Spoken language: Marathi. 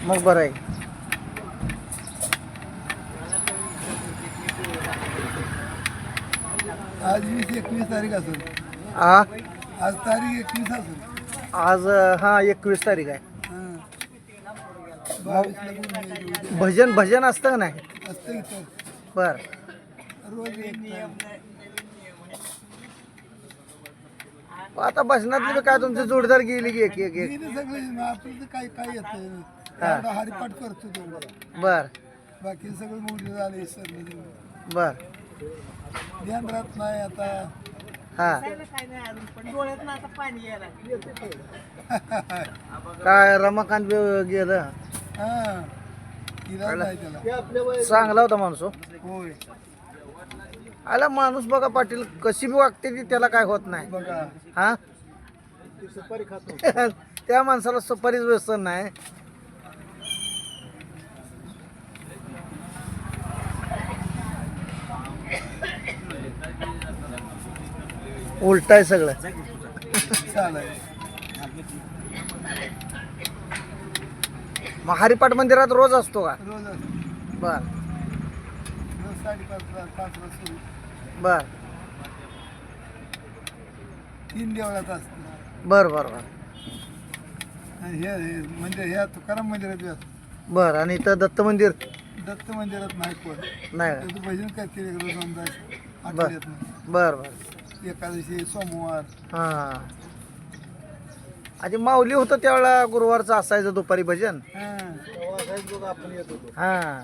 मग बरं आहे. आज 21 तारीख असेल. हा आज तारीख 21 असेल. आज हा 21 तारीख आहे. हां 22ला बोलून येईल. भजन भजन असतं का नाही? असतं इथं बर. रोज एक time. आता भजनातली बी काय तुमची जोडदार गेली की एक एक एक. गेली सगळे आपलं तर काय काय येतं. हा. एवढा हरिपाठ करतो तेवढा. बर बाकी सगळं मोडलं झाले सर. बर. ध्यान राहत नाही आता. हा काय रमाकांत बी गेलं. हां इलाज नाही त्याला. चांगला होता माणूस हो. होय आला माणूस बघा पाटील कशी बी वागते ती त्याला काय होत नाही. बघा हा सुपारी खातो. त्या माणसाला सुपारीच व्यसन नाही. उलट आहे सगळं. चालेल. मग हरिपाठ मंदिरात रोज असतो का? रोज असतं. बर रोज 5:30 5ला सुरू. बर 3 देवळात असतं. बर बर बर आणि हे मंदिर ह्या तुकाराम मंदिरात बी असतं. बर. आणि इथं दत्त मंदिर दत्त मंदिरात नाही कोण. नाही का? त्याचं भजन करते रोज अंदाज बर आठवड्यातनं. बर बर. एकादशी सोमवार. हां आधी माऊली होतं त्यावेळेला गुरुवारचं असायचं दुपारी भजन. हां हां